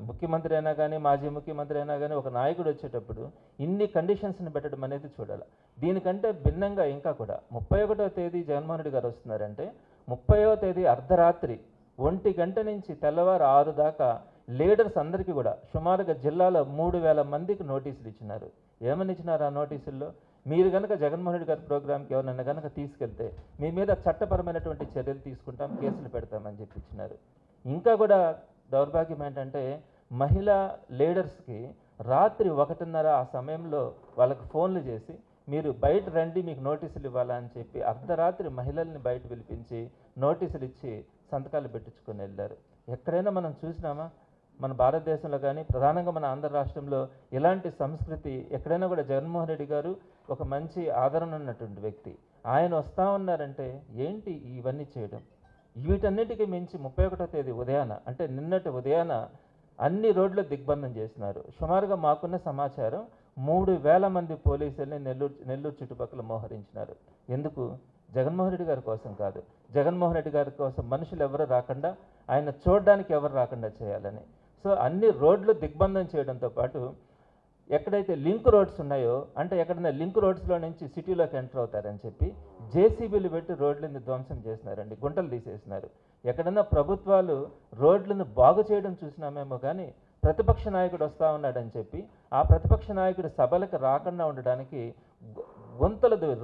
ముఖ్యమంత్రి అయినా కానీ మాజీ ముఖ్యమంత్రి అయినా కానీ ఒక నాయకుడు వచ్చేటప్పుడు ఇన్ని కండిషన్స్ని పెట్టడం అనేది చూడాలి. దీనికంటే భిన్నంగా ఇంకా కూడా 31వ తేదీ జగన్మోహన్ రెడ్డి గారు వస్తున్నారంటే 30వ తేదీ అర్ధరాత్రి 1 గంట నుంచి తెల్లవారు 6 దాకా లీడర్స్ అందరికీ కూడా సుమారుగా జిల్లాలో 3000 మందికి నోటీసులు ఇచ్చినారు. ఏమని ఇచ్చినారు ఆ నోటీసుల్లో? మీరు కనుక జగన్మోహన్ రెడ్డి గారి ప్రోగ్రామ్కి ఎవరైనా కనుక తీసుకెళ్తే మీ మీద చట్టపరమైనటువంటి చర్యలు తీసుకుంటాం, కేసులు పెడతామని చెప్పి ఇచ్చినారు. ఇంకా కూడా దౌర్భాగ్యం ఏంటంటే మహిళా లీడర్స్కి రాత్రి 1:30 ఆ సమయంలో వాళ్ళకి ఫోన్లు చేసి మీరు బయట రండి, మీకు నోటీసులు ఇవ్వాలా అని చెప్పి అర్ధరాత్రి మహిళల్ని బయట పిలిపించి నోటీసులు ఇచ్చి సంతకాలు పెట్టించుకొని వెళ్ళారు. ఎక్కడైనా మనం చూసినామా? మన భారతదేశంలో కానీ ప్రధానంగా మన ఆంధ్ర రాష్ట్రంలో ఇలాంటి సంస్కృతి ఎక్కడైనా కూడా జగన్మోహన్ రెడ్డి గారు ఒక మంచి ఆదరణ ఉన్నటువంటి వ్యక్తి. ఆయన వస్తూ ఉన్నారంటే ఏంటి ఇవన్నీ చేయడం? వీటన్నిటికీ మించి 31వ తేదీ ఉదయాన అంటే నిన్నటి ఉదయాన అన్ని రోడ్లు దిగ్బంధం చేసినారు. సుమారుగా మాకున్న సమాచారం 3000 మంది పోలీసుల్ని నెల్లూరు చుట్టుపక్కల మోహరించినారు. ఎందుకు? జగన్మోహన్ రెడ్డి గారి కోసం కాదు, జగన్మోహన్ రెడ్డి గారి కోసం మనుషులు ఎవరు రాకుండా, ఆయన చూడడానికి ఎవరు రాకుండా చేయాలని. సో అన్ని రోడ్లు దిగ్బంధం చేయడంతో పాటు ఎక్కడైతే లింక్ రోడ్స్ ఉన్నాయో అంటే ఎక్కడైనా లింక్ రోడ్స్లో నుంచి సిటీలోకి ఎంటర్ అవుతారని చెప్పి జేసీబీలు పెట్టి రోడ్లని ధ్వంసం చేసినారండి, గుంటలు తీసేసినారు. ఎక్కడైనా ప్రభుత్వాలు రోడ్లను బాగు చేయడం చూసినామేమో కానీ ప్రతిపక్ష నాయకుడు వస్తూ ఉన్నాడని చెప్పి ఆ ప్రతిపక్ష నాయకుడు సభలకు రాకుండా ఉండడానికి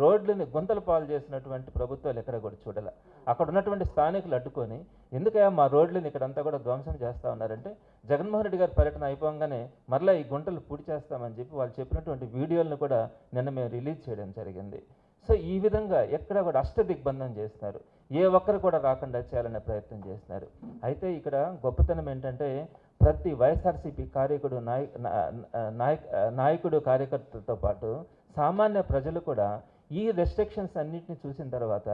రోడ్లని గుంతలు పాలు చేసినటువంటి ప్రభుత్వాలు ఎక్కడ కూడా చూడాలి. అక్కడ ఉన్నటువంటి స్థానికులు అడ్డుకొని ఎందుకయ్యా మా రోడ్లని ఇక్కడంతా కూడా ధ్వంసం చేస్తూ ఉన్నారంటే జగన్మోహన్ రెడ్డి గారి పర్యటన అయిపోగానే మరలా ఈ గుంటలు పూడి చేస్తామని చెప్పి వాళ్ళు చెప్పినటువంటి వీడియోలను కూడా నిన్న మేము రిలీజ్ చేయడం జరిగింది. సో ఈ విధంగా ఎక్కడ కూడా దిగ్బంధం చేస్తున్నారు, ఏ ఒక్కరు కూడా రాకుండా చేయాలనే ప్రయత్నం చేస్తున్నారు. అయితే ఇక్కడ గొప్పతనం ఏంటంటే ప్రతి వైఎస్ఆర్సీపీ నాయకుడు కార్యకర్తలతో పాటు సామాన్య ప్రజలు కూడా ఈ రెస్ట్రిక్షన్స్ అన్నింటినీ చూసిన తర్వాత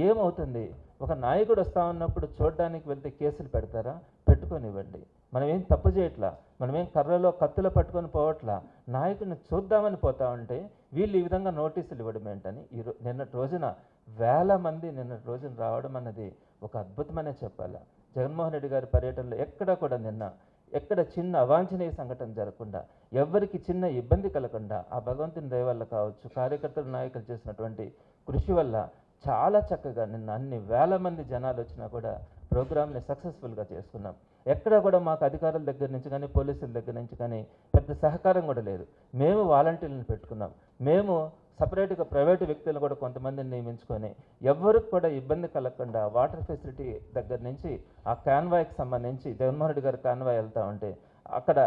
ఏమవుతుంది? ఒక నాయకుడు వస్తూ ఉన్నప్పుడు చూడడానికి వెళ్తే కేసులు పెడతారా? పెట్టుకొనివ్వండి. మనమేం తప్పు చేయట్లా, మనమేం కర్రలో కత్తులు పట్టుకొని పోవట్లా, నాయకుడిని చూద్దామని పోతా ఉంటే వీళ్ళు ఈ విధంగా నోటీసులు ఇవ్వడం ఏంటని నిన్నటి రోజున 1000 మంది నిన్నటి రోజున రావడం అన్నది ఒక అద్భుతమనే చెప్పాలా. జగన్మోహన్ రెడ్డి గారి పర్యటనలో ఎక్కడ కూడా ఎక్కడ చిన్న అవాంఛనీయ సంఘటన జరగకుండా, ఎవరికి చిన్న ఇబ్బంది కలగకుండా ఆ భగవంతుని దయ వల్ల కావచ్చు, కార్యకర్తలు నాయకులు చేసినటువంటి కృషి వల్ల చాలా చక్కగా నిన్న అన్ని 1000 మంది జనాలు వచ్చినా కూడా ప్రోగ్రామ్ని సక్సెస్ఫుల్గా చేసుకున్నాం. ఎక్కడ కూడా మాకు అధికారుల దగ్గర నుంచి కానీ పోలీసుల దగ్గర నుంచి కానీ పెద్ద సహకారం కూడా లేదు. మేము వాలంటీర్లను పెట్టుకున్నాం, మేము సపరేట్గా ప్రైవేటు వ్యక్తులను కూడా కొంతమందిని నియమించుకొని ఎవరికి కూడా ఇబ్బంది కలగకుండా వాటర్ ఫెసిలిటీ దగ్గర నుంచి ఆ కాన్వాయ్కి సంబంధించి జగన్మోహన్ రెడ్డి గారి కాన్వాయ్ వెళ్తూ ఉంటే అక్కడ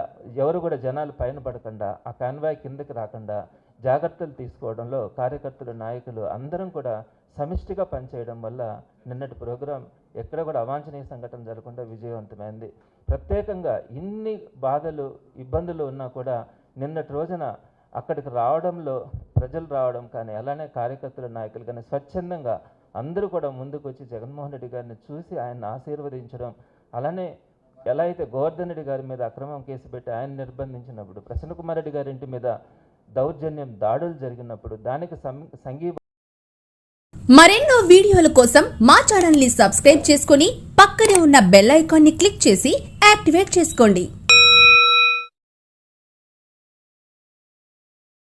ఎవరు కూడా జనాలు పైన పడకుండా ఆ కాన్వాయ్ కిందకి రాకుండా జాగ్రత్తలు తీసుకోవడంలో కార్యకర్తలు నాయకులు అందరం కూడా సమిష్టిగా పనిచేయడం వల్ల నిన్నటి ప్రోగ్రాం ఎక్కడ కూడా అవాంఛనీయ సంఘటన జరగకుండా విజయవంతమైంది. ప్రత్యేకంగా ఇన్ని బాధలు ఇబ్బందులు ఉన్నా కూడా నిన్నటి రోజున అక్కడికి రావడంలో ప్రజలు రావడం కానీ అలానే కార్యకర్తల నాయకులు కానీ స్వచ్ఛందంగా అందరూ కూడా ముందుకు వచ్చి జగన్మోహన్ రెడ్డి గారిని చూసి ఆయన్ని ఆశీర్వదించడం, అలానే ఎలా అయితే గోవర్ధన్ రెడ్డి గారి మీద అక్రమం కేసు పెట్టి ఆయన నిర్బంధించినప్పుడు, ప్రసన్న కుమార్ రెడ్డి గారి ఇంటి మీద దౌర్జన్యం దాడులు జరిగినప్పుడు దానికి సంఘీభావం. మరెన్నో వీడియోల కోసం మా ఛానల్ ని సబ్స్క్రైబ్ చేసుకుని పక్కనే ఉన్న బెల్ ఐకాన్ ని క్లిక్ చేసి యాక్టివేట్ చేసుకోండి.